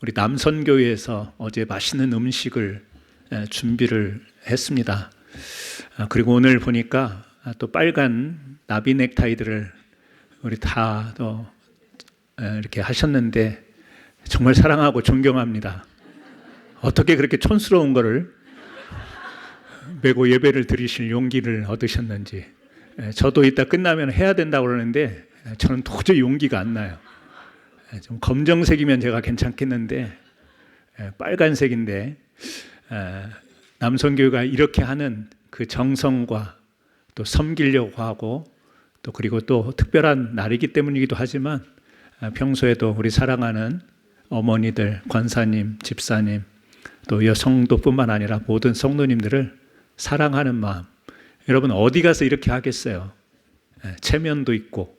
우리 남선교회에서 어제 맛있는 음식을 준비를 했습니다. 그리고 오늘 보니까 또 빨간 나비 넥타이들을 우리 다 이렇게 하셨는데 정말 사랑하고 존경합니다. 어떻게 그렇게 촌스러운 거를 메고 예배를 드리실 용기를 얻으셨는지. 저도 이따 끝나면 해야 된다고 그러는데 저는 도저히 용기가 안 나요. 좀 검정색이면 제가 괜찮겠는데 빨간색인데 남선교회가 이렇게 하는 그 정성과 또 섬기려고 하고 또 그리고 또 특별한 날이기 때문이기도 하지만 평소에도 우리 사랑하는 어머니들, 권사님, 집사님 또 여성도뿐만 아니라 모든 성도님들을 사랑하는 마음. 여러분 어디 가서 이렇게 하겠어요? 체면도 있고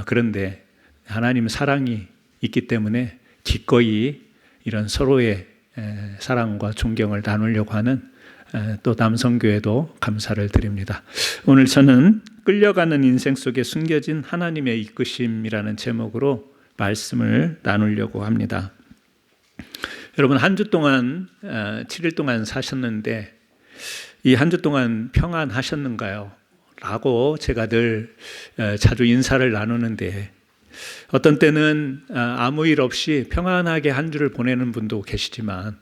그런데 하나님 사랑이 있기 때문에 기꺼이 이런 서로의 사랑과 존경을 나누려고 하는 또 남성교회도 감사를 드립니다. 오늘 저는 끌려가는 인생 속에 숨겨진 하나님의 이끄심이라는 제목으로 말씀을 나누려고 합니다. 여러분 한 주 동안 7일 동안 사셨는데 이 한 주 동안 평안하셨는가요? 라고 제가 늘 자주 인사를 나누는데 어떤 때는 아무 일 없이 평안하게 한 주를 보내는 분도 계시지만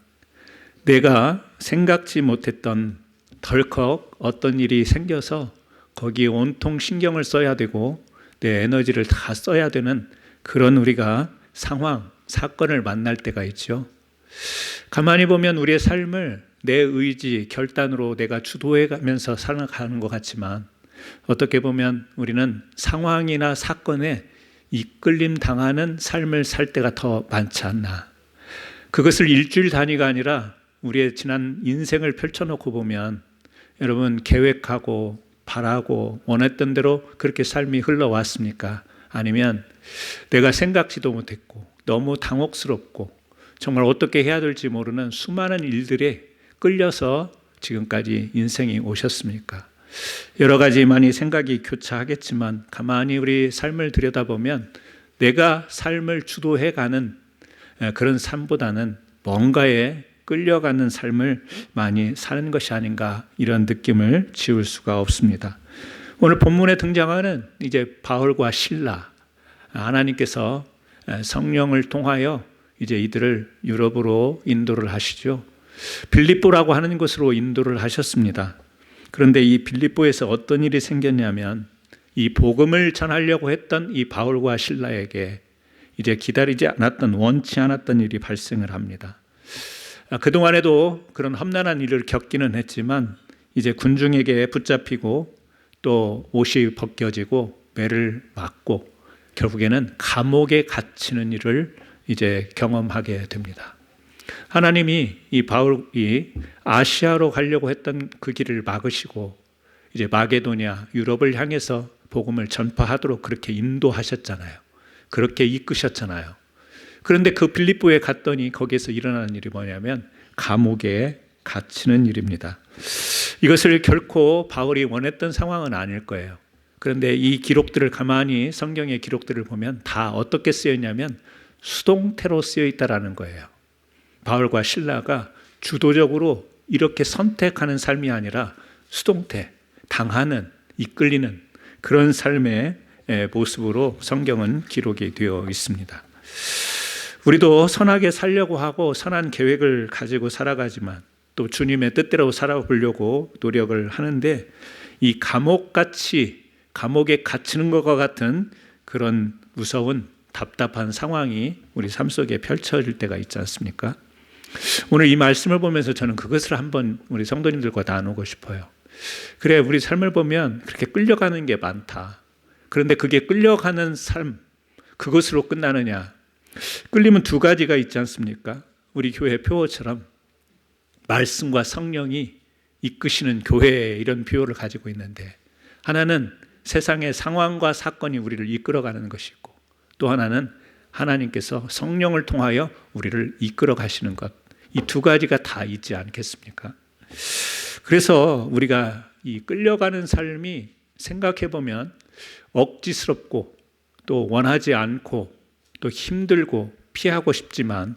내가 생각지 못했던 덜컥 어떤 일이 생겨서 거기에 온통 신경을 써야 되고 내 에너지를 다 써야 되는 그런 우리가 상황, 사건을 만날 때가 있죠. 가만히 보면 우리의 삶을 내 의지, 결단으로 내가 주도해 가면서 살아가는 것 같지만 어떻게 보면 우리는 상황이나 사건에 이끌림 당하는 삶을 살 때가 더 많지 않나. 그것을 일주일 단위가 아니라 우리의 지난 인생을 펼쳐놓고 보면 여러분 계획하고 바라고 원했던 대로 그렇게 삶이 흘러왔습니까? 아니면 내가 생각지도 못했고 너무 당혹스럽고 정말 어떻게 해야 될지 모르는 수많은 일들에 끌려서 지금까지 인생이 오셨습니까? 여러 가지 많이 생각이 교차하겠지만 가만히 우리 삶을 들여다보면 내가 삶을 주도해가는 그런 삶보다는 뭔가에 끌려가는 삶을 많이 사는 것이 아닌가 이런 느낌을 지울 수가 없습니다. 오늘 본문에 등장하는 이제 바울과 실라, 하나님께서 성령을 통하여 이제 이들을 유럽으로 인도를 하시죠. 빌립보라고 하는 곳으로 인도를 하셨습니다. 그런데 이 빌립보에서 어떤 일이 생겼냐면 이 복음을 전하려고 했던 이 바울과 실라에게 이제 기다리지 않았던 원치 않았던 일이 발생을 합니다. 그동안에도 그런 험난한 일을 겪기는 했지만 이제 군중에게 붙잡히고 또 옷이 벗겨지고 매를 맞고 결국에는 감옥에 갇히는 일을 이제 경험하게 됩니다. 하나님이 이 바울이 아시아로 가려고 했던 그 길을 막으시고 이제 마게도냐, 유럽을 향해서 복음을 전파하도록 그렇게 인도하셨잖아요. 그렇게 이끄셨잖아요. 그런데 그 빌립보에 갔더니 거기에서 일어나는 일이 뭐냐면 감옥에 갇히는 일입니다. 이것을 결코 바울이 원했던 상황은 아닐 거예요. 그런데 이 기록들을 가만히 성경의 기록들을 보면 다 어떻게 쓰였냐면 수동태로 쓰여 있다라는 거예요. 바울과 실라가 주도적으로 이렇게 선택하는 삶이 아니라 수동태, 당하는, 이끌리는 그런 삶의 모습으로 성경은 기록이 되어 있습니다. 우리도 선하게 살려고 하고 선한 계획을 가지고 살아가지만 또 주님의 뜻대로 살아보려고 노력을 하는데 이 감옥에 갇히는 것과 같은 그런 무서운 답답한 상황이 우리 삶 속에 펼쳐질 때가 있지 않습니까? 오늘 이 말씀을 보면서 저는 그것을 한번 우리 성도님들과 나누고 싶어요. 그래, 우리 삶을 보면 그렇게 끌려가는 게 많다. 그런데 그게 끌려가는 삶, 그것으로 끝나느냐? 끌림은 두 가지가 있지 않습니까? 우리 교회 표어처럼 말씀과 성령이 이끄시는 교회 이런 표어를 가지고 있는데 하나는 세상의 상황과 사건이 우리를 이끌어가는 것이고 또 하나는 하나님께서 성령을 통하여 우리를 이끌어 가시는 것. 이 두 가지가 다 있지 않겠습니까? 그래서 우리가 이 끌려가는 삶이 생각해 보면 억지스럽고 또 원하지 않고 또 힘들고 피하고 싶지만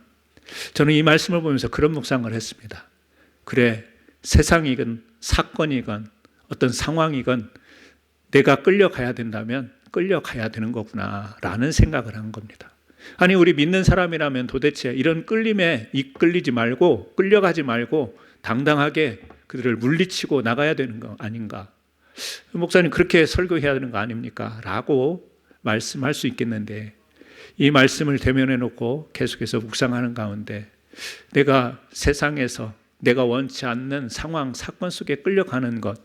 저는 이 말씀을 보면서 그런 묵상을 했습니다. 그래, 세상이건 사건이건 어떤 상황이건 내가 끌려가야 된다면 끌려가야 되는 거구나 라는 생각을 한 겁니다. 아니, 우리 믿는 사람이라면 도대체 이런 끌림에 이끌리지 말고 끌려가지 말고 당당하게 그들을 물리치고 나가야 되는 거 아닌가? 목사님, 그렇게 설교해야 되는 거 아닙니까? 라고 말씀할 수 있겠는데, 이 말씀을 대면해 놓고 계속해서 묵상하는 가운데 내가 세상에서 내가 원치 않는 상황, 사건 속에 끌려가는 것,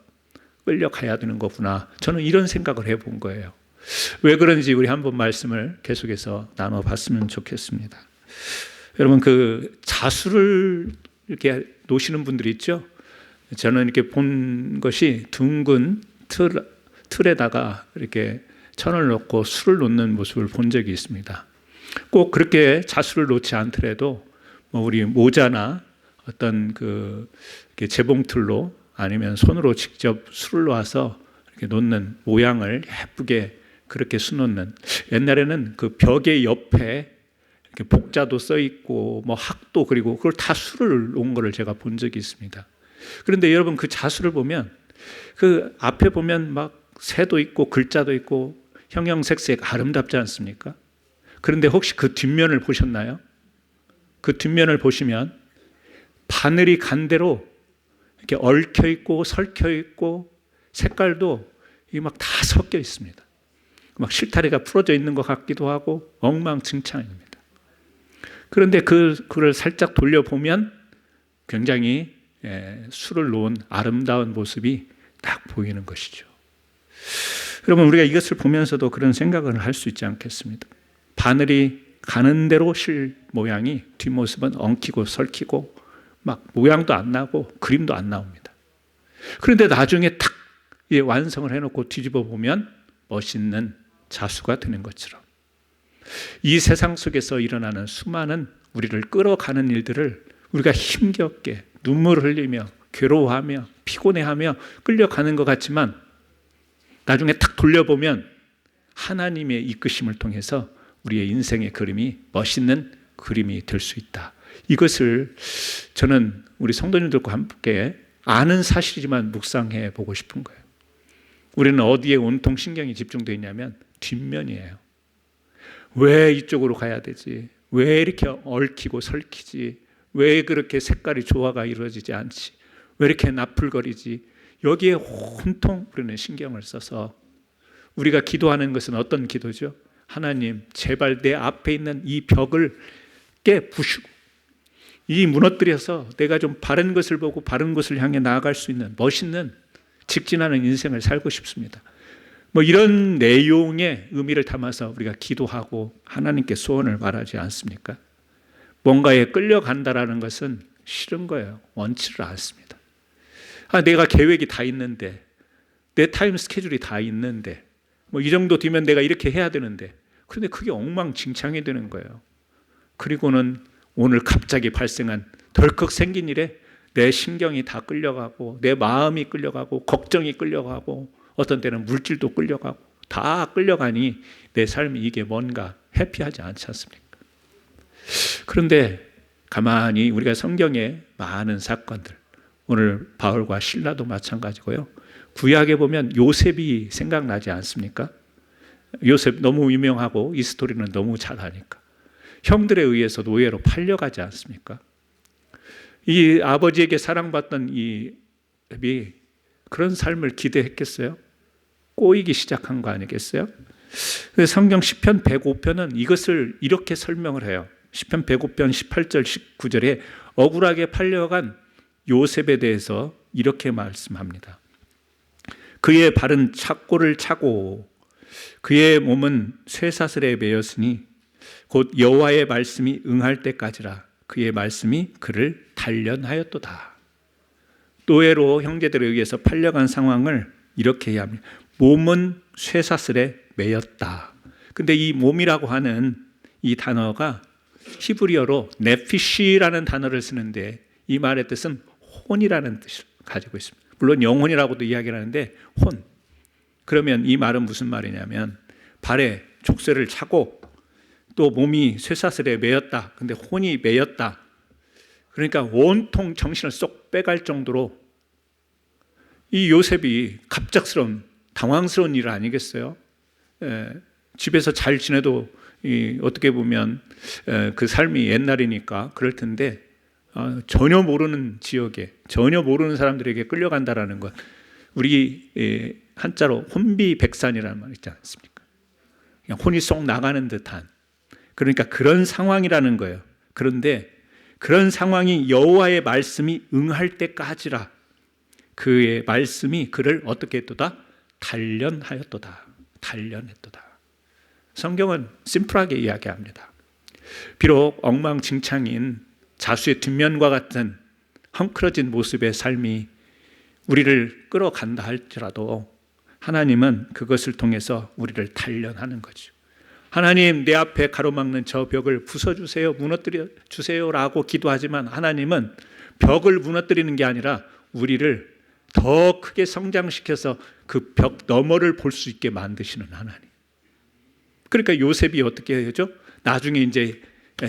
끌려가야 되는 거구나. 저는 이런 생각을 해본 거예요. 왜 그런지 우리 한번 말씀을 계속해서 나눠봤으면 좋겠습니다. 여러분, 그 자수를 이렇게 놓으시는 분들이 있죠. 저는 이렇게 본 것이 둥근 틀에다가 이렇게 천을 넣고 술을 놓는 모습을 본 적이 있습니다. 꼭 그렇게 자수를 놓지 않더라도 우리 모자나 어떤 그 재봉틀로 아니면 손으로 직접 술을 놓아서 이렇게 놓는 모양을 예쁘게 그렇게 수놓는, 옛날에는 그 벽의 옆에 이렇게 복자도 써 있고 뭐 학도 그리고 그걸 다 술을 놓은 거를 제가 본 적이 있습니다. 그런데 여러분, 그 자수를 보면 그 앞에 보면 막 새도 있고 글자도 있고 형형색색 아름답지 않습니까? 그런데 혹시 그 뒷면을 보셨나요? 그 뒷면을 보시면 바늘이 간 대로 이렇게 얽혀 있고 설켜 있고 색깔도 이게 막 다 섞여 있습니다. 막 실타래가 풀어져 있는 것 같기도 하고 엉망진창입니다. 그런데 그걸 살짝 돌려보면 굉장히 술을 놓은 아름다운 모습이 딱 보이는 것이죠. 여러분, 우리가 이것을 보면서도 그런 생각을 할 수 있지 않겠습니까? 바늘이 가는 대로 실 모양이 뒷모습은 엉키고 설키고 막 모양도 안 나고 그림도 안 나옵니다. 그런데 나중에 탁 완성을 해놓고 뒤집어 보면 멋있는 자수가 되는 것처럼, 이 세상 속에서 일어나는 수많은 우리를 끌어가는 일들을 우리가 힘겹게 눈물을 흘리며 괴로워하며 피곤해하며 끌려가는 것 같지만 나중에 탁 돌려보면 하나님의 이끄심을 통해서 우리의 인생의 그림이 멋있는 그림이 될 수 있다. 이것을 저는 우리 성도님들과 함께 아는 사실이지만 묵상해 보고 싶은 거예요. 우리는 어디에 온통 신경이 집중되어 있냐면 뒷면이에요. 왜 이쪽으로 가야 되지? 왜 이렇게 얽히고 설키지? 왜 그렇게 색깔이 조화가 이루어지지 않지? 왜 이렇게 나풀거리지? 여기에 온통 우리는 신경을 써서, 우리가 기도하는 것은 어떤 기도죠? 하나님, 제발 내 앞에 있는 이 벽을 깨부수고 이 무너뜨려서 내가 좀 바른 것을 보고 바른 것을 향해 나아갈 수 있는 멋있는 직진하는 인생을 살고 싶습니다. 뭐 이런 내용의 의미를 담아서 우리가 기도하고 하나님께 소원을 말하지 않습니까? 뭔가에 끌려간다라는 것은 싫은 거예요. 원치를 않습니다. 내가 계획이 다 있는데, 내 타임 스케줄이 다 있는데, 뭐 이 정도 되면 내가 이렇게 해야 되는데, 그런데 그게 엉망진창이 되는 거예요. 그리고는 오늘 갑자기 발생한 덜컥 생긴 일에 내 신경이 다 끌려가고 내 마음이 끌려가고 걱정이 끌려가고 어떤 때는 물질도 끌려가고 다 끌려가니 내 삶이 이게 뭔가 해피하지 않지 않습니까? 그런데 가만히 우리가 성경의 많은 사건들, 오늘 바울과 실라도 마찬가지고요. 구약에 보면 요셉이 생각나지 않습니까? 요셉 너무 유명하고 이 스토리는 너무 잘 아니까. 형들에 의해서 노예로 팔려가지 않습니까? 이 아버지에게 사랑받던 이 요셉이 그런 삶을 기대했겠어요? 꼬이기 시작한 거 아니겠어요? 성경 시편 105편은 이것을 이렇게 설명을 해요. 시편 105편 18절 19절에 억울하게 팔려간 요셉에 대해서 이렇게 말씀합니다. 그의 발은 착고를 차고 그의 몸은 쇠사슬에 매였으니 곧 여호와의 말씀이 응할 때까지라. 그의 말씀이 그를 단련하였도다. 노예로 형제들에 의해서 팔려간 상황을 이렇게 해야 합니다. 몸은 쇠사슬에 매였다. 근데 이 몸이라고 하는 이 단어가 히브리어로 네피시라는 단어를 쓰는데 이 말의 뜻은 혼이라는 뜻을 가지고 있습니다. 물론 영혼이라고도 이야기를 하는데 혼. 그러면 이 말은 무슨 말이냐면 발에 족쇄를 차고 또 몸이 쇠사슬에 매였다. 근데 혼이 매였다. 그러니까 온통 정신을 쏙 빼갈 정도로 이 요셉이 갑작스러운 당황스러운 일 아니겠어요? 집에서 잘 지내도 어떻게 보면 그 삶이 옛날이니까 그럴 텐데 전혀 모르는 지역에 전혀 모르는 사람들에게 끌려간다라는 것, 우리 한자로 혼비백산이라는 말 있지 않습니까? 그냥 혼이 쏙 나가는 듯한, 그러니까 그런 상황이라는 거예요. 그런데 그런 상황이 여호와의 말씀이 응할 때까지라 그의 말씀이 그를 어떻게 했도다? 단련하였도다. 단련했도다. 성경은 심플하게 이야기합니다. 비록 엉망진창인 자수의 뒷면과 같은 헝클어진 모습의 삶이 우리를 끌어간다 할지라도 하나님은 그것을 통해서 우리를 단련하는 거죠. 하나님, 내 앞에 가로막는 저 벽을 부숴주세요, 무너뜨려 주세요라고 기도하지만 하나님은 벽을 무너뜨리는 게 아니라 우리를 더 크게 성장시켜서 그 벽 너머를 볼 수 있게 만드시는 하나님. 그러니까 요셉이 어떻게 하죠? 나중에 이제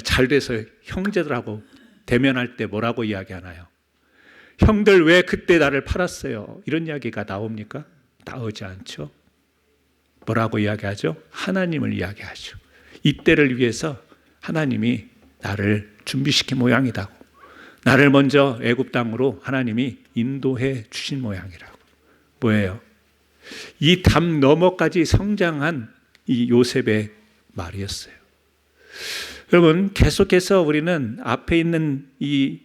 잘 돼서 형제들하고 대면할 때 뭐라고 이야기하나요? 형들 왜 그때 나를 팔았어요? 이런 이야기가 나옵니까? 나오지 않죠. 뭐라고 이야기하죠? 하나님을 이야기하죠. 이때를 위해서 하나님이 나를 준비시킨 모양이다. 나를 먼저 애굽 땅으로 하나님이 인도해 주신 모양이라고. 뭐예요? 이 담 너머까지 성장한 이 요셉의 말이었어요. 여러분, 계속해서 우리는 앞에 있는 이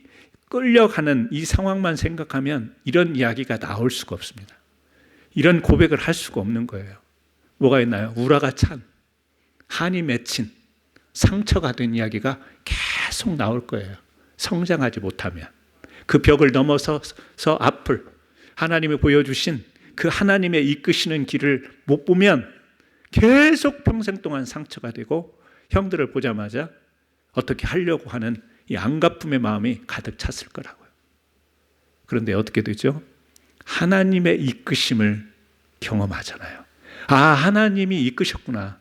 끌려가는 이 상황만 생각하면 이런 이야기가 나올 수가 없습니다. 이런 고백을 할 수가 없는 거예요. 뭐가 있나요? 우라가 찬, 한이 맺힌, 상처가 된 이야기가 계속 나올 거예요. 성장하지 못하면. 그 벽을 넘어서서 앞을 하나님이 보여주신 그 하나님의 이끄시는 길을 못 보면 계속 평생 동안 상처가 되고 형들을 보자마자 어떻게 하려고 하는 이 안갚음의 마음이 가득 찼을 거라고요. 그런데 어떻게 되죠? 하나님의 이끄심을 경험하잖아요. 아, 하나님이 이끄셨구나.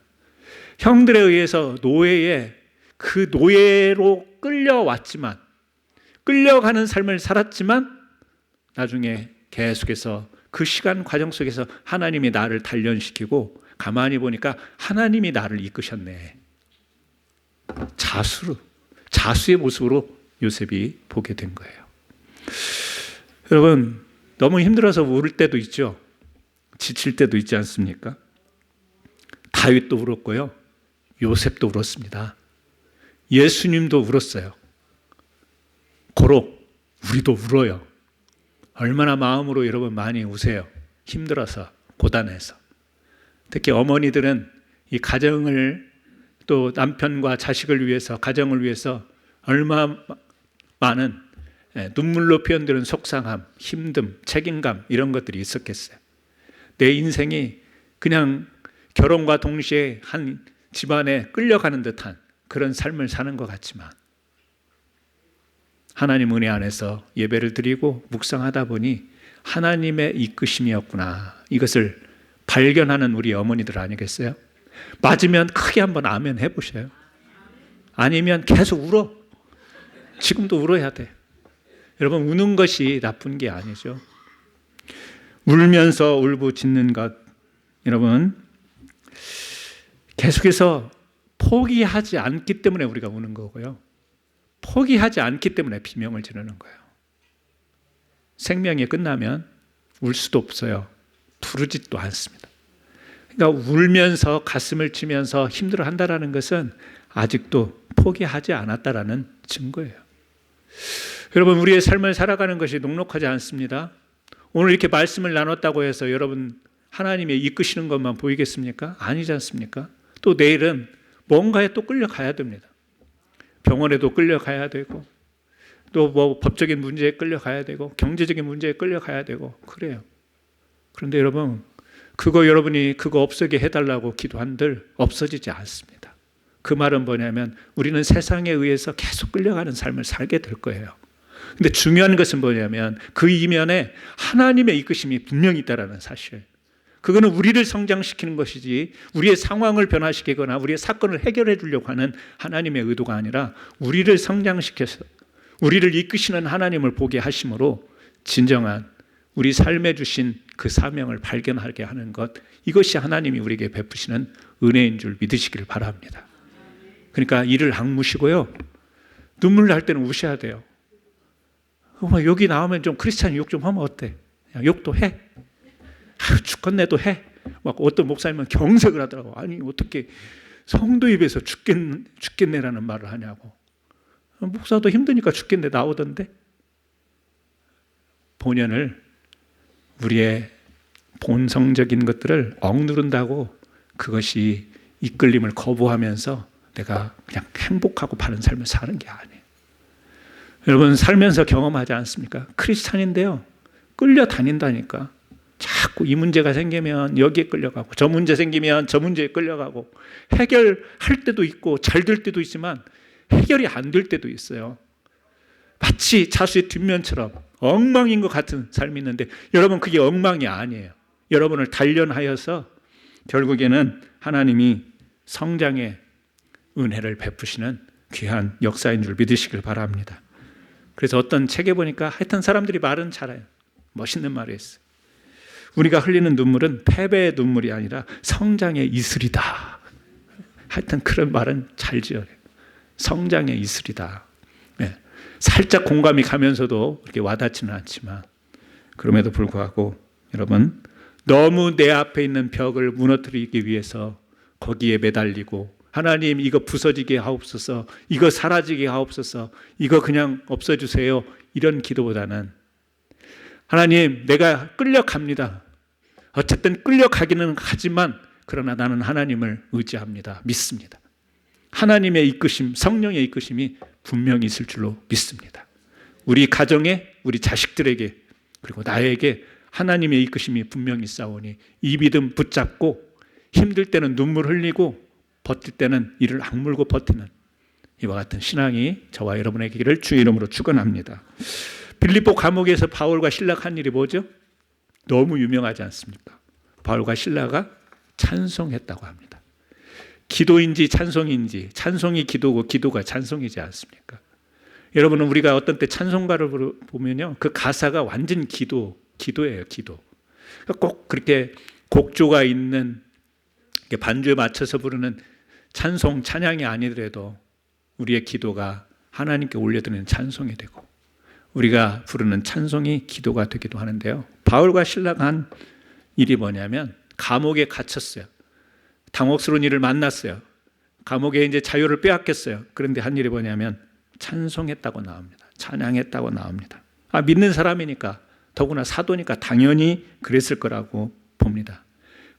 형들에 의해서 그 노예로 끌려왔지만, 끌려가는 삶을 살았지만 나중에 계속해서 그 시간 과정 속에서 하나님이 나를 단련시키고 가만히 보니까 하나님이 나를 이끄셨네. 자수의 모습으로 요셉이 보게 된 거예요. 여러분, 너무 힘들어서 울 때도 있죠. 지칠 때도 있지 않습니까? 다윗도 울었고요. 요셉도 울었습니다. 예수님도 울었어요. 고로 우리도 울어요. 얼마나 마음으로 여러분 많이 우세요. 힘들어서, 고단해서. 특히 어머니들은 이 가정을, 또 남편과 자식을 위해서, 가정을 위해서 얼마나 많은 눈물로 표현되는 속상함, 힘듦, 책임감, 이런 것들이 있었겠어요. 내 인생이 그냥 결혼과 동시에 한 집안에 끌려가는 듯한 그런 삶을 사는 것 같지만 하나님 은혜 안에서 예배를 드리고 묵상하다 보니 하나님의 이끄심이었구나, 이것을 발견하는 우리 어머니들 아니겠어요? 맞으면 크게 한번 아멘 해보셔요. 아니면 계속 울어. 지금도 울어야 돼. 여러분, 우는 것이 나쁜 게 아니죠. 울면서 울부짖는 것, 여러분, 계속해서 포기하지 않기 때문에 우리가 우는 거고요. 포기하지 않기 때문에 비명을 지르는 거예요. 생명이 끝나면 울 수도 없어요. 부르지도 않습니다. 그러니까 울면서 가슴을 치면서 힘들어한다는 것은 아직도 포기하지 않았다라는 증거예요. 여러분, 우리의 삶을 살아가는 것이 녹록하지 않습니다. 오늘 이렇게 말씀을 나눴다고 해서 여러분 하나님의 이끄시는 것만 보이겠습니까? 아니지 않습니까? 또 내일은 뭔가에 또 끌려가야 됩니다. 병원에도 끌려가야 되고, 또 뭐 법적인 문제에 끌려가야 되고, 경제적인 문제에 끌려가야 되고, 그래요. 그런데 여러분, 여러분이 그거 없어지게 해달라고 기도한들 없어지지 않습니다. 그 말은 뭐냐면 우리는 세상에 의해서 계속 끌려가는 삶을 살게 될 거예요. 근데 중요한 것은 뭐냐면 그 이면에 하나님의 이끄심이 분명히 있다는 사실. 그거는 우리를 성장시키는 것이지 우리의 상황을 변화시키거나 우리의 사건을 해결해 주려고 하는 하나님의 의도가 아니라 우리를 성장시켜서 우리를 이끄시는 하나님을 보게 하심으로 진정한 우리 삶에 주신 그 사명을 발견하게 하는 것, 이것이 하나님이 우리에게 베푸시는 은혜인 줄 믿으시기를 바랍니다. 그러니까 이를 악무시고요, 눈물 날 때는 우셔야 돼요. 여기 나오면 좀 크리스찬 욕 좀 하면 어때? 욕도 해. 죽겠네도 해. 막 어떤 목사님은 경색을 하더라고. 아니 어떻게 성도 입에서 죽겠네라는 말을 하냐고. 목사도 힘드니까 죽겠네 나오던데. 본연을, 우리의 본성적인 것들을 억누른다고 그것이 이끌림을 거부하면서 내가 그냥 행복하고 바른 삶을 사는 게 아니에요. 여러분 살면서 경험하지 않습니까? 크리스찬인데요, 끌려다닌다니까. 자꾸 이 문제가 생기면 여기에 끌려가고, 저 문제 생기면 저 문제에 끌려가고, 해결할 때도 있고 잘 될 때도 있지만 해결이 안 될 때도 있어요. 마치 자수의 뒷면처럼 엉망인 것 같은 삶이 있는데, 여러분 그게 엉망이 아니에요. 여러분을 단련하여서 결국에는 하나님이 성장의 은혜를 베푸시는 귀한 역사인 줄 믿으시길 바랍니다. 그래서 어떤 책에 보니까 하여튼 사람들이 말은 잘해요. 멋있는 말이 있어요. 우리가 흘리는 눈물은 패배의 눈물이 아니라 성장의 이슬이다. 하여튼 그런 말은 잘 지어요. 성장의 이슬이다. 네. 살짝 공감이 가면서도 그렇게 와닿지는 않지만, 그럼에도 불구하고 여러분, 너무 내 앞에 있는 벽을 무너뜨리기 위해서 거기에 매달리고, 하나님 이거 부서지게 하옵소서, 이거 사라지게 하옵소서, 이거 그냥 없어주세요, 이런 기도보다는 하나님 내가 끌려갑니다. 어쨌든 끌려가기는 하지만 그러나 나는 하나님을 의지합니다. 믿습니다. 하나님의 이끄심, 성령의 이끄심이 분명히 있을 줄로 믿습니다. 우리 가정에, 우리 자식들에게, 그리고 나에게 하나님의 이끄심이 분명히 있사오니 이 믿음 붙잡고 힘들 때는 눈물 흘리고 버틸 때는 이를 악물고 버티는 이와 같은 신앙이 저와 여러분에게 있기를 주의 이름으로 축원합니다. 빌립보 감옥에서 바울과 실라가 한 일이 뭐죠? 너무 유명하지 않습니까? 바울과 실라가 찬송했다고 합니다. 기도인지 찬송인지, 찬송이 기도고 기도가 찬송이지 않습니까? 여러분은 우리가 어떤 때 찬송가를 보면요, 그 가사가 완전 기도예요, 기도. 꼭 그렇게 곡조가 있는 반주에 맞춰서 부르는 찬송, 찬양이 아니더라도 우리의 기도가 하나님께 올려드리는 찬송이 되고, 우리가 부르는 찬송이 기도가 되기도 하는데요. 바울과 실라가 한 일이 뭐냐면, 감옥에 갇혔어요. 당혹스러운 일을 만났어요. 감옥에 이제 자유를 빼앗겼어요. 그런데 한 일이 뭐냐면 찬송했다고 나옵니다. 찬양했다고 나옵니다. 믿는 사람이니까, 더구나 사도니까 당연히 그랬을 거라고 봅니다.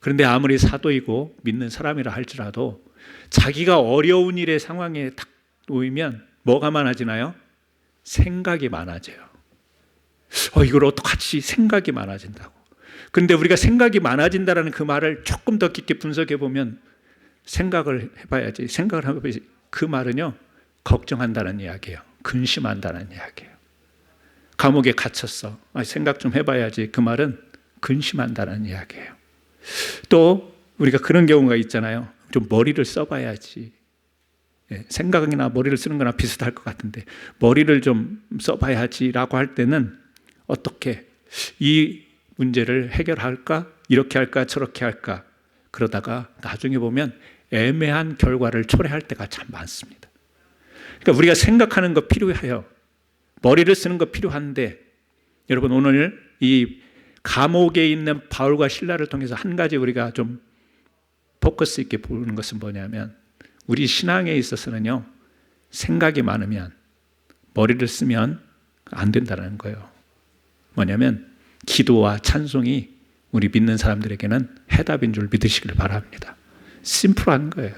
그런데 아무리 사도이고 믿는 사람이라 할지라도 자기가 어려운 일의 상황에 딱 놓이면 뭐가 많아지나요? 생각이 많아져요. 이걸 어떡하지? 생각이 많아진다고. 그런데 우리가 생각이 많아진다는 그 말을 조금 더 깊게 분석해 보면, 생각을 해봐야지, 그 말은요, 걱정한다는 이야기예요. 근심한다는 이야기예요. 감옥에 갇혔어. 생각 좀 해봐야지. 그 말은 근심한다는 이야기예요. 또 우리가 그런 경우가 있잖아요. 좀 머리를 써봐야지. 생각이나 머리를 쓰는 거나 비슷할 것 같은데, 머리를 좀 써봐야지라고 할 때는 어떻게 이 문제를 해결할까? 이렇게 할까? 저렇게 할까? 그러다가 나중에 보면 애매한 결과를 초래할 때가 참 많습니다. 그러니까 우리가 생각하는 거 필요해요. 머리를 쓰는 거 필요한데, 여러분 오늘 이 감옥에 있는 바울과 실라를 통해서 한 가지 우리가 좀 포커스 있게 보는 것은 뭐냐면, 우리 신앙에 있어서는요, 생각이 많으면, 머리를 쓰면 안 된다는 거예요. 뭐냐면 기도와 찬송이 우리 믿는 사람들에게는 해답인 줄 믿으시길 바랍니다. 심플한 거예요.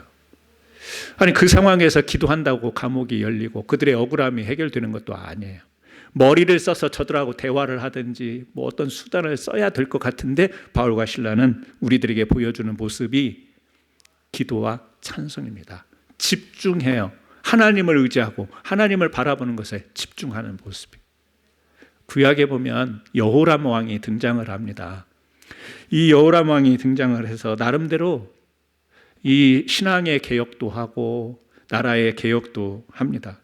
아니 그 상황에서 기도한다고 감옥이 열리고 그들의 억울함이 해결되는 것도 아니에요. 머리를 써서 저들하고 대화를 하든지 뭐 어떤 수단을 써야 될 것 같은데, 바울과 실라는 우리들에게 보여주는 모습이 기도와 찬송입니다. 집중해요. 하나님을 의지하고 하나님을 바라보는 것에 집중하는 모습이. 구약에 보면 여호람 왕이 등장을 합니다. 이 여호람 왕이 등장을 해서 나름대로 이 신앙의 개혁도 하고 나라의 개혁도 합니다.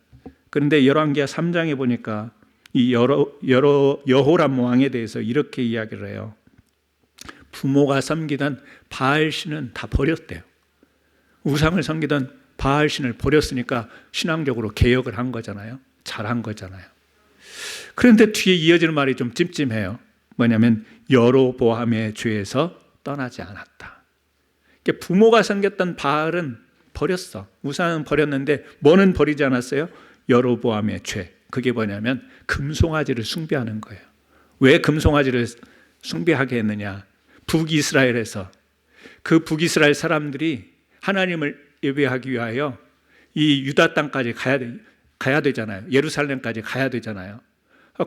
그런데 열왕기하 3장에 보니까 이 여호람 왕에 대해서 이렇게 이야기를 해요. 부모가 섬기던 바알신은 다 버렸대요. 우상을 섬기던 바알신을 버렸으니까 신앙적으로 개혁을 한 거잖아요. 잘한 거잖아요. 그런데 뒤에 이어지는 말이 좀 찜찜해요. 뭐냐면 여로보암의 죄에서 떠나지 않았다. 그러니까 부모가 섬겼던 바알은 버렸어. 우상은 버렸는데 뭐는 버리지 않았어요? 여로보암의 죄. 그게 뭐냐면 금송아지를 숭배하는 거예요. 왜 금송아지를 숭배하게 했느냐? 북이스라엘에서 그 북이스라엘 사람들이 하나님을 예배하기 위하여 이 유다 땅까지 가야 되잖아요. 예루살렘까지 가야 되잖아요.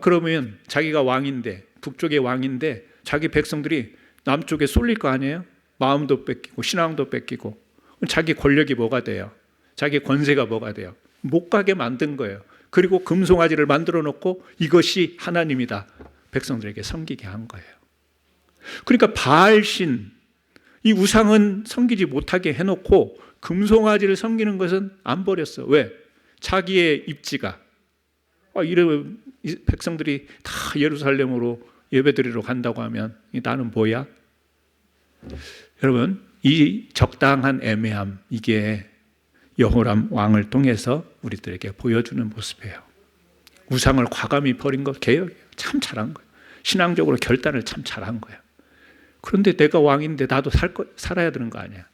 그러면 자기가 왕인데, 북쪽의 왕인데 자기 백성들이 남쪽에 쏠릴 거 아니에요? 마음도 뺏기고 신앙도 뺏기고 자기 권력이 뭐가 돼요? 자기 권세가 뭐가 돼요? 못 가게 만든 거예요. 그리고 금송아지를 만들어 놓고 이것이 하나님이다. 백성들에게 섬기게 한 거예요. 그러니까 바알신, 이 우상은 섬기지 못하게 해놓고 금송아지를 섬기는 것은 안 버렸어. 왜? 자기의 입지가 이런 백성들이 다 예루살렘으로 예배드리러 간다고 하면 나는 뭐야? 여러분, 이 적당한 애매함, 이게 여호람 왕을 통해서 우리들에게 보여주는 모습이에요. 우상을 과감히 버린 것 개혁이에요. 참 잘한 거예요. 신앙적으로 결단을 참 잘한 거예요. 그런데 내가 왕인데 나도 살아야 되는 거 아니야.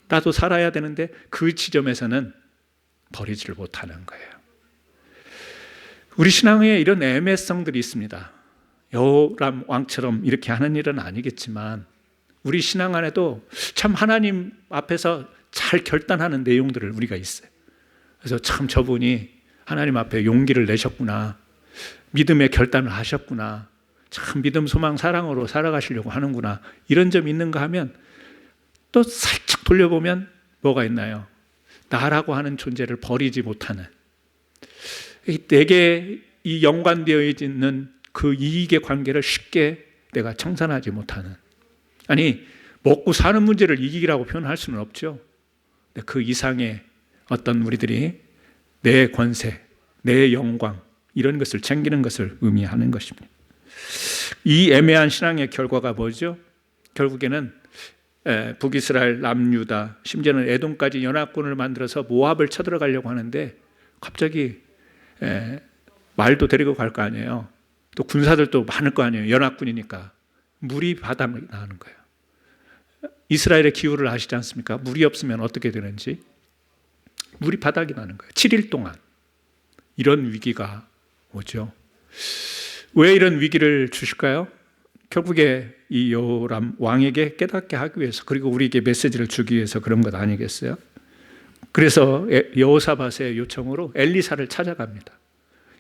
나도 살아야 되는데 그 지점에서는 버리지를 못하는 거예요. 우리 신앙에 이런 애매성들이 있습니다. 여호람 왕처럼 이렇게 하는 일은 아니겠지만 우리 신앙 안에도 참 하나님 앞에서 잘 결단하는 내용들을 우리가 있어요. 그래서 참 저분이 하나님 앞에 용기를 내셨구나. 믿음의 결단을 하셨구나. 참 믿음, 소망, 사랑으로 살아가시려고 하는구나. 이런 점이 있는가 하면 또 살짝 돌려보면 뭐가 있나요? 나라고 하는 존재를 버리지 못하는, 내게 이 연관되어 있는 그 이익의 관계를 쉽게 내가 청산하지 못하는, 아니 먹고 사는 문제를 이익이라고 표현할 수는 없죠. 그 이상의 어떤 우리들이 내 권세, 내 영광 이런 것을 챙기는 것을 의미하는 것입니다. 이 애매한 신앙의 결과가 뭐죠? 결국에는 북이스라엘, 남유다, 심지어는 에돔까지 연합군을 만들어서 모압을 쳐들어가려고 하는데 갑자기 말도 데리고 갈 거 아니에요. 또 군사들도 많을 거 아니에요. 연합군이니까. 물이 바닥이 나는 거예요. 이스라엘의 기후를 아시지 않습니까? 물이 없으면 어떻게 되는지. 물이 바닥이 나는 거예요. 7일 동안. 이런 위기가 오죠. 왜 이런 위기를 주실까요? 결국에 이 여호람 왕에게 깨닫게 하기 위해서, 그리고 우리에게 메시지를 주기 위해서 그런 것 아니겠어요? 그래서 여호사밧의 요청으로 엘리사를 찾아갑니다.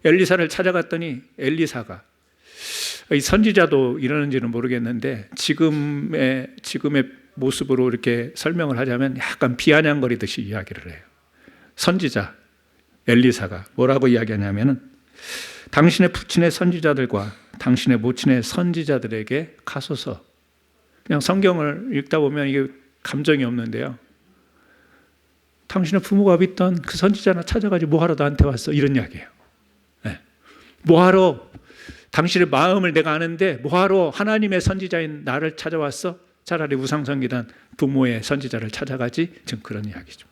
엘리사를 찾아갔더니 엘리사가, 이 선지자도 이러는지는 모르겠는데 지금의 모습으로 이렇게 설명을 하자면 약간 비아냥거리듯이 이야기를 해요. 선지자 엘리사가 뭐라고 이야기하냐면은 당신의父친의 선지자들과 당신의 모친의 선지자들에게 가소서. 그냥 성경을 읽다 보면 이게 감정이 없는데요. 당신의 부모가 믿던 그 선지자나 찾아가지고 뭐하러 나한테 왔어? 이런 이야기예요. 네. 뭐하러, 당신의 마음을 내가 아는데 뭐하러 하나님의 선지자인 나를 찾아왔어? 차라리 우상 섬기던 부모의 선지자를 찾아가지. 지금 그런 이야기죠.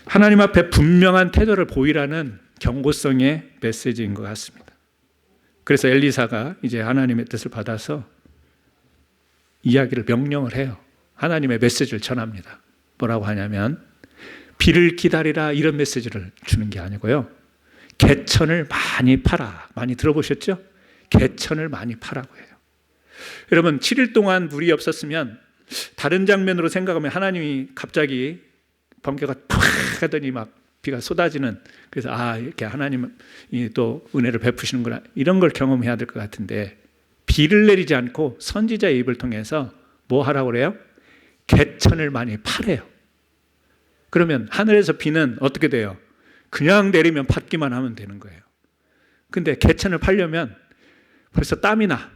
하나님 앞에 분명한 태도를 보이라는 경고성의 메시지인 것 같습니다. 그래서 엘리사가 이제 하나님의 뜻을 받아서 이야기를 명령을 해요. 하나님의 메시지를 전합니다. 뭐라고 하냐면 비를 기다리라, 이런 메시지를 주는 게 아니고요. 개천을 많이 파라. 많이 들어보셨죠? 개천을 많이 파라고 해요. 여러분, 7일 동안 물이 없었으면 다른 장면으로 생각하면 하나님이 갑자기 번개가 팍 하더니 막 비가 쏟아지는, 그래서 이렇게 하나님이 또 은혜를 베푸시는구나, 이런 걸 경험해야 될 것 같은데, 비를 내리지 않고 선지자의 입을 통해서 뭐 하라고 그래요? 개천을 많이 파래요. 그러면 하늘에서 비는 어떻게 돼요? 그냥 내리면 받기만 하면 되는 거예요. 근데 개천을 팔려면 벌써 땀이 나.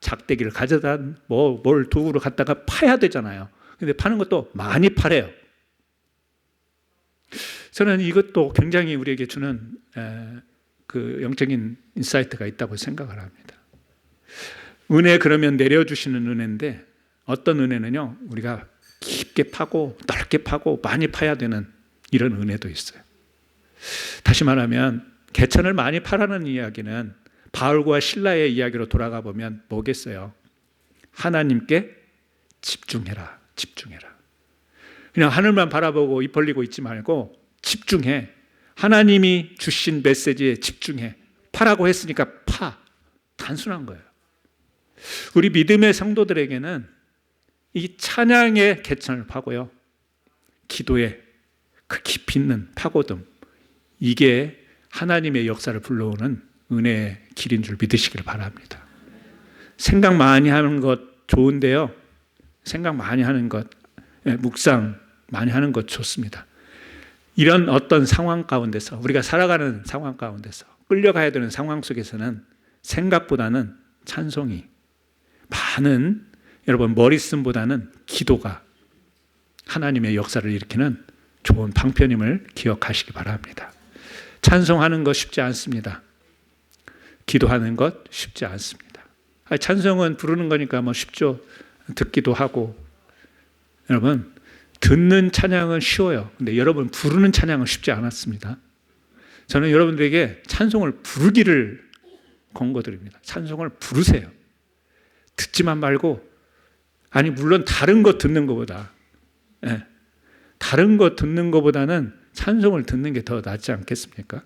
작대기를 가져다 뭘 도구로 갖다가 파야 되잖아요. 근데 파는 것도 많이 파래요. 저는 이것도 굉장히 우리에게 주는 그 영적인 인사이트가 있다고 생각을 합니다. 은혜 그러면 내려주시는 은혜인데 어떤 은혜는요, 우리가 깊게 파고 넓게 파고 많이 파야 되는 이런 은혜도 있어요. 다시 말하면 개천을 많이 파라는 이야기는 바울과 실라의 이야기로 돌아가 보면 뭐겠어요? 하나님께 집중해라. 집중해라. 그냥 하늘만 바라보고 입 벌리고 있지 말고 집중해. 하나님이 주신 메시지에 집중해. 파라고 했으니까 파. 단순한 거예요. 우리 믿음의 성도들에게는 이 찬양의 개천을 파고요, 기도의 그 깊이 있는 파고듦, 이게 하나님의 역사를 불러오는 은혜의 길인 줄 믿으시길 바랍니다. 생각 많이 하는 것 좋은데요, 생각 많이 하는 것, 묵상 많이 하는 것 좋습니다. 이런 어떤 상황 가운데서, 우리가 살아가는 상황 가운데서, 끌려가야 되는 상황 속에서는 생각보다는 찬송이 많은, 여러분 머리씀보다는 기도가 하나님의 역사를 일으키는 좋은 방편임을 기억하시기 바랍니다. 찬송하는 것 쉽지 않습니다. 기도하는 것 쉽지 않습니다. 찬송은 부르는 거니까 뭐 쉽죠. 듣기도 하고. 여러분, 듣는 찬양은 쉬워요. 근데 여러분 부르는 찬양은 쉽지 않았습니다. 저는 여러분들에게 찬송을 부르기를 권고드립니다. 찬송을 부르세요. 듣지만 말고, 아니 물론 다른 거 듣는 것보다, 다른 거 듣는 것보다는 찬송을 듣는 게 더 낫지 않겠습니까?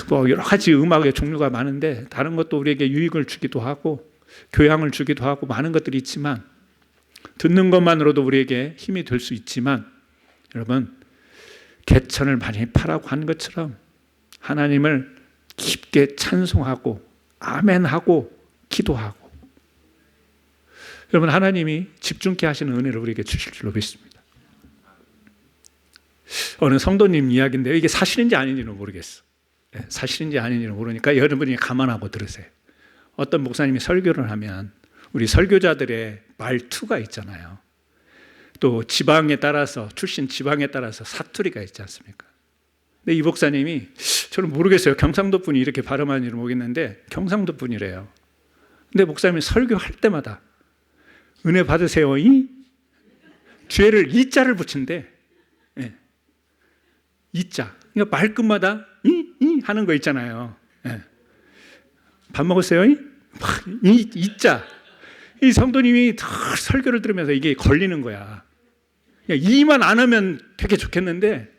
뭐 여러 가지 음악의 종류가 많은데 다른 것도 우리에게 유익을 주기도 하고 교양을 주기도 하고 많은 것들이 있지만, 듣는 것만으로도 우리에게 힘이 될 수 있지만, 여러분 개천을 많이 파라고 하는 것처럼 하나님을 깊게 찬송하고 아멘하고 기도하고, 여러분 하나님이 집중케 하시는 은혜를 우리에게 주실 줄로 믿습니다. 어느 성도님 이야기인데요, 이게 사실인지 아닌지는 모르겠어. 사실인지 아닌지는 모르니까 여러분이 감안하고 들으세요. 어떤 목사님이 설교를 하면 우리 설교자들의 말투가 있잖아요. 또 지방에 따라서, 출신 지방에 따라서 사투리가 있지 않습니까? 근데 이 목사님이, 저는 모르겠어요, 경상도 분이 이렇게 발음하는지는 모르겠는데 경상도 분이래요. 근데 목사님이 설교할 때마다 은혜 받으세요 이 죄를 이자를 붙인대. 이자. 그러니까 말끝마다 이 하는 거 있잖아요. 밥 먹었어요 이 이자. 이 성도님이 설교를 들으면서 이게 걸리는 거야. 이만 안 하면 되게 좋겠는데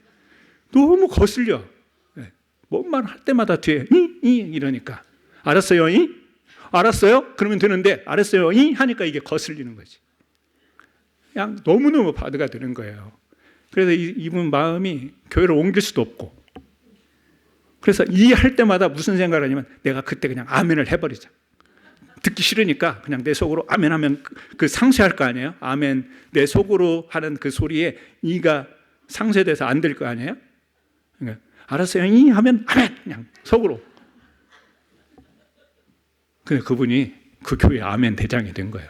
너무 거슬려. 뭔 말 할 때마다 뒤에 이 이러니까, 알았어요 이? 알았어요? 그러면 되는데 알았어요 이? 하니까 이게 거슬리는 거지. 그냥 너무너무 바드가 되는 거예요. 그래서 이분 마음이 교회를 옮길 수도 없고, 그래서 이 할 때마다 무슨 생각을 하냐면, 내가 그때 그냥 아멘을 해버리자. 듣기 싫으니까 그냥 내 속으로 아멘 하면 그 상쇄할 거 아니에요? 아멘, 내 속으로 하는 그 소리에 이가 상쇄돼서 안 될 거 아니에요? 그러니까 알았어요 이 하면 아멘, 그냥 속으로. 근데 그분이 그 교회 아멘 대장이 된 거예요.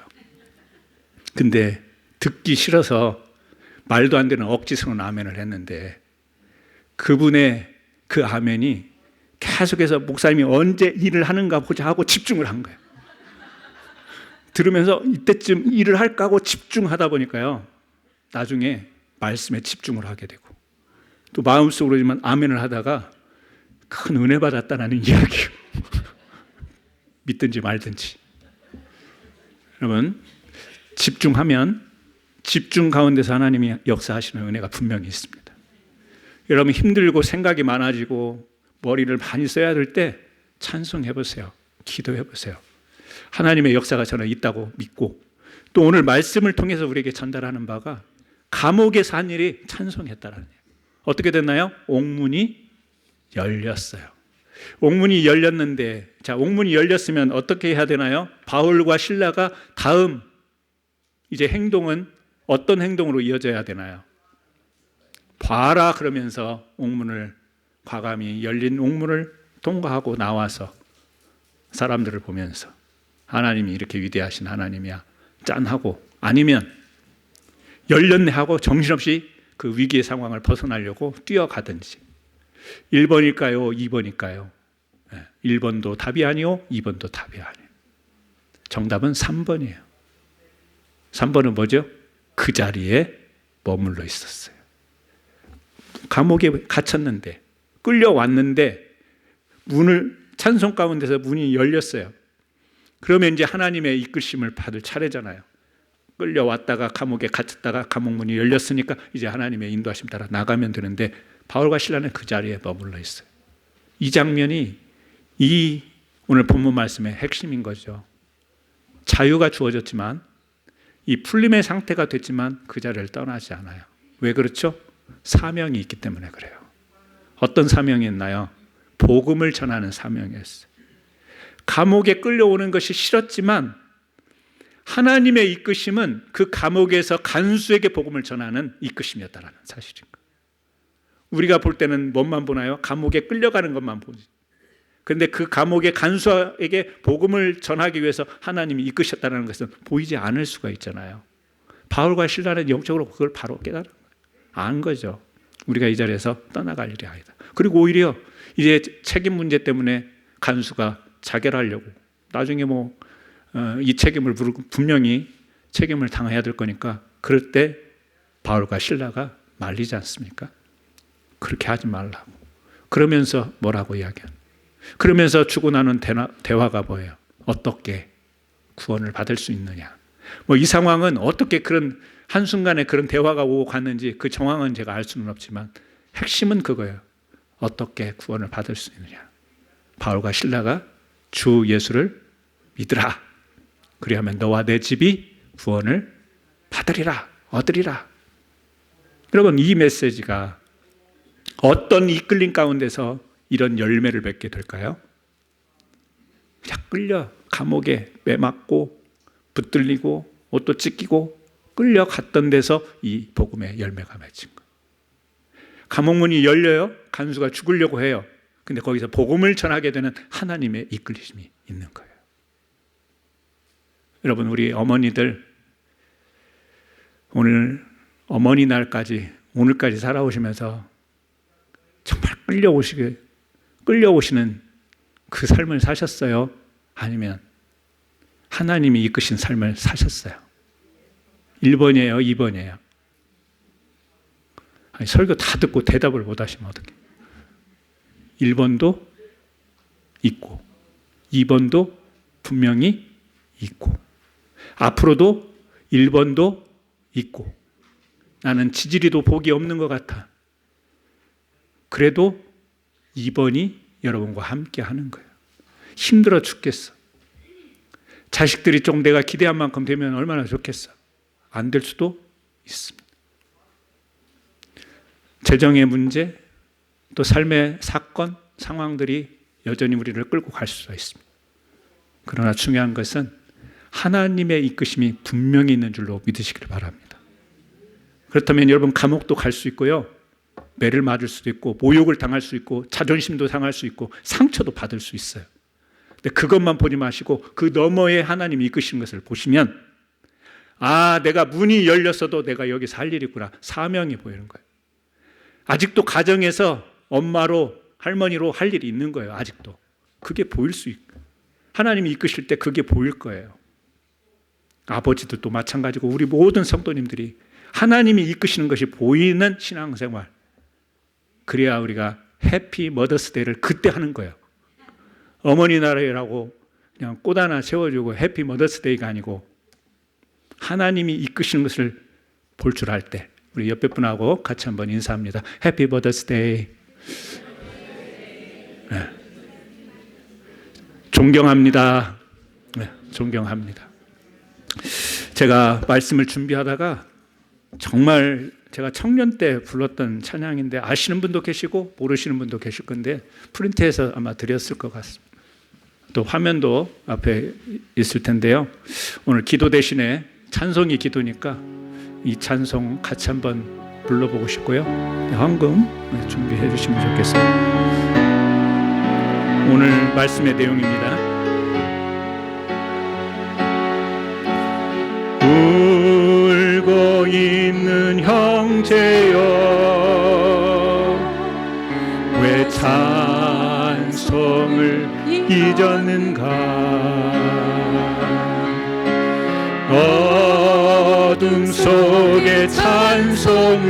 근데 듣기 싫어서 말도 안 되는 억지스러운 아멘을 했는데, 그분의 그 아멘이 계속해서 목사님이 언제 일을 하는가 보자 하고 집중을 한 거예요. 들으면서 이때쯤 일을 할까 하고 집중하다 보니까요, 나중에 말씀에 집중을 하게 되고, 또 마음속으로지만 아멘을 하다가 큰 은혜 받았다는 이야기. 믿든지 말든지. 여러분, 집중하면 집중 가운데서 하나님이 역사하시는 은혜가 분명히 있습니다. 여러분 힘들고 생각이 많아지고 머리를 많이 써야 될 때 찬송해 보세요. 기도해 보세요. 하나님의 역사가 저는 있다고 믿고, 또 오늘 말씀을 통해서 우리에게 전달하는 바가 감옥에서 한 일이 찬송했다라는 거예요. 어떻게 됐나요? 옥문이 열렸어요. 옥문이 열렸는데, 자, 옥문이 열렸으면 어떻게 해야 되나요? 바울과 실라가 다음 이제 행동은 어떤 행동으로 이어져야 되나요? 봐라 그러면서 옥문을, 과감히 열린 옥문을 통과하고 나와서 사람들을 보면서 하나님이 이렇게 위대하신 하나님이야 짠하고, 아니면 열렸네 하고 정신없이 그 위기의 상황을 벗어나려고 뛰어가든지. 1번일까요? 2번일까요? 1번도 답이 아니요, 2번도 답이 아니에요. 정답은 3번이에요. 3번은 뭐죠? 그 자리에 머물러 있었어요. 감옥에 갇혔는데, 끌려왔는데 문을, 찬송 가운데서 문이 열렸어요. 그러면 이제 하나님의 이끄심을 받을 차례잖아요. 끌려왔다가 감옥에 갇혔다가 감옥 문이 열렸으니까 이제 하나님의 인도하심 따라 나가면 되는데, 바울과 실라는 그 자리에 머물러 있어요. 이 장면이 이 오늘 본문 말씀의 핵심인 거죠. 자유가 주어졌지만, 이 풀림의 상태가 됐지만 그 자리를 떠나지 않아요. 왜 그렇죠? 사명이 있기 때문에 그래요. 어떤 사명이 있나요? 복음을 전하는 사명이었어요. 감옥에 끌려오는 것이 싫었지만 하나님의 이끄심은 그 감옥에서 간수에게 복음을 전하는 이끄심이었다는 사실인 거예요. 우리가 볼 때는 뭐만 보나요? 감옥에 끌려가는 것만 보지. 그런데 그 감옥의 간수에게 복음을 전하기 위해서 하나님이 이끄셨다는 것은 보이지 않을 수가 있잖아요. 바울과 실라는 영적으로 그걸 바로 깨달은 거예요. 안 거죠. 우리가 이 자리에서 떠나갈 일이 아니다. 그리고 오히려 이제 책임 문제 때문에 간수가 자결하려고, 나중에 이 책임을 물고 분명히 책임을 당해야 될 거니까, 그럴 때 바울과 실라가 말리지 않습니까? 그렇게 하지 말라고. 그러면서 뭐라고 이야기하는? 그러면서 주고 나눈 대화가 뭐예요? 어떻게 구원을 받을 수 있느냐? 이 상황은 어떻게 그런 한순간에 그런 대화가 오고 갔는지 그 정황은 제가 알 수는 없지만 핵심은 그거예요. 어떻게 구원을 받을 수 있느냐? 바울과 실라가 주 예수를 믿으라. 그리하면 너와 내 집이 구원을 받으리라, 얻으리라. 여러분, 이 메시지가 어떤 이끌림 가운데서 이런 열매를 맺게 될까요? 그냥 끌려 감옥에 매맞고 붙들리고 옷도 찢기고 끌려갔던 데서 이 복음의 열매가 맺힌 거예요. 감옥문이 열려요. 간수가 죽으려고 해요. 근데 거기서 복음을 전하게 되는 하나님의 이끌림이 있는 거예요. 여러분, 우리 어머니들 오늘 어머니 날까지, 오늘까지 살아오시면서 정말 끌려오시는 그 삶을 사셨어요? 아니면 하나님이 이끄신 삶을 사셨어요? 1번이에요? 2번이에요? 아니, 설교 다 듣고 대답을 못 하시면 어떡해요? 1번도 있고 2번도 분명히 있고 앞으로도 1번도 있고, 나는 지지리도 복이 없는 것 같아. 그래도 2번이 여러분과 함께 하는 거예요. 힘들어 죽겠어. 자식들이 좀 내가 기대한 만큼 되면 얼마나 좋겠어. 안 될 수도 있습니다. 재정의 문제, 또 삶의 사건, 상황들이 여전히 우리를 끌고 갈 수가 있습니다. 그러나 중요한 것은 하나님의 이끄심이 분명히 있는 줄로 믿으시길 바랍니다. 그렇다면 여러분, 감옥도 갈 수 있고요, 매를 맞을 수도 있고 모욕을 당할 수 있고 자존심도 상할 수 있고 상처도 받을 수 있어요. 근데 그것만 보지 마시고 그 너머에 하나님이 이끄시는 것을 보시면, 아, 내가 문이 열렸어도 내가 여기서 할 일이 있구나. 사명이 보이는 거예요. 아직도 가정에서 엄마로 할머니로 할 일이 있는 거예요. 아직도 그게 보일 수 있고, 하나님이 이끄실 때 그게 보일 거예요. 아버지들도 마찬가지고 우리 모든 성도님들이 하나님이 이끄시는 것이 보이는 신앙생활, 그래야 우리가 해피 머더스데이를 그때 하는 거예요. 어머니 날이라고 그냥 꽃 하나 세워주고 해피 머더스데이가 아니고 하나님이 이끄시는 것을 볼 줄 알 때, 우리 옆에 분하고 같이 한번 인사합니다. 해피 머더스데이. 네. 존경합니다. 네, 존경합니다. 제가 말씀을 준비하다가 정말 제가 청년 때 불렀던 찬양인데 아시는 분도 계시고 모르시는 분도 계실 건데 프린트해서 아마 드렸을 것 같습니다. 또 화면도 앞에 있을 텐데요. 오늘 기도 대신에 찬송이 기도니까 이 찬송 같이 한번 불러보고 싶고요. 헌금 준비해 주시면 좋겠습니다. 오늘 말씀의 내용입니다. 울고 있는 형제여 왜 찬송을 잊었는가. 어둠 속의 찬송을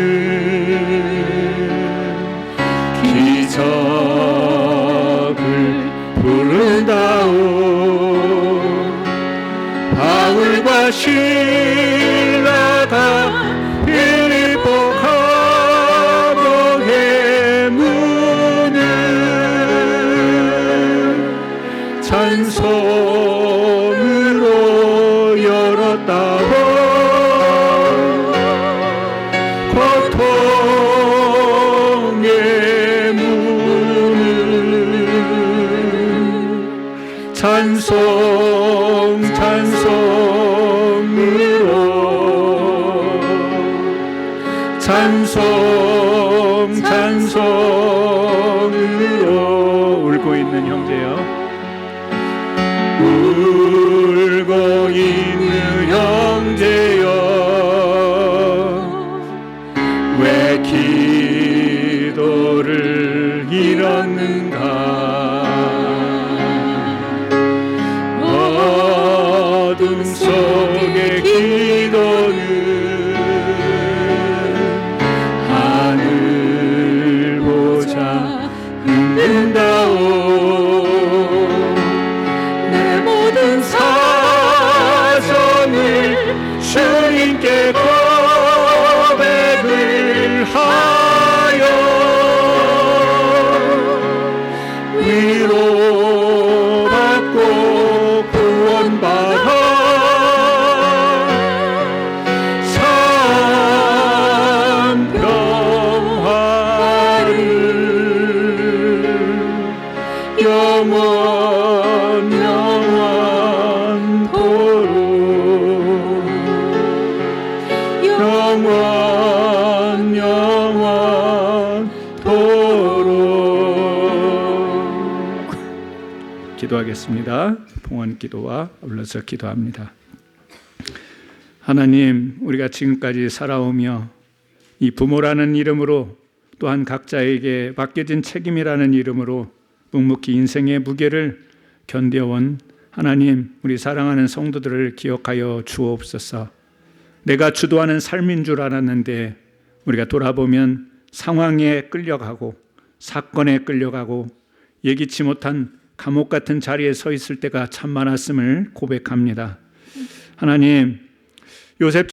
기적을 부른다오. 바울과 실라가 빌립보 감옥의 문을 찬송으로 열었다고. 고통의 문을 찬송으로 울고 있는 형제여 울고 있는 형제여 왜 기도를 잃었는가. 어둠 속의 기도는 하늘 보자 흔든다오. 내 모든 사정을 주님께 고백을 하여 위로받고 구원받아 참 평화를 영원토록. 기도하겠습니다. 봉헌 기도와 올라서 기도합니다. 하나님, 우리가 지금까지 살아오며 이 부모라는 이름으로 또한 각자에게 맡겨진 책임이라는 이름으로 묵묵히 인생의 무게를 견뎌온 하나님, 우리 사랑하는 성도들을 기억하여 주옵소서. 내가 주도하는 삶인 줄 알았는데 우리가 돌아보면 상황에 끌려가고 사건에 끌려가고 예기치 못한 감옥 같은 자리에 서 있을 때가 참 많았음을 고백합니다. 하나님, 요셉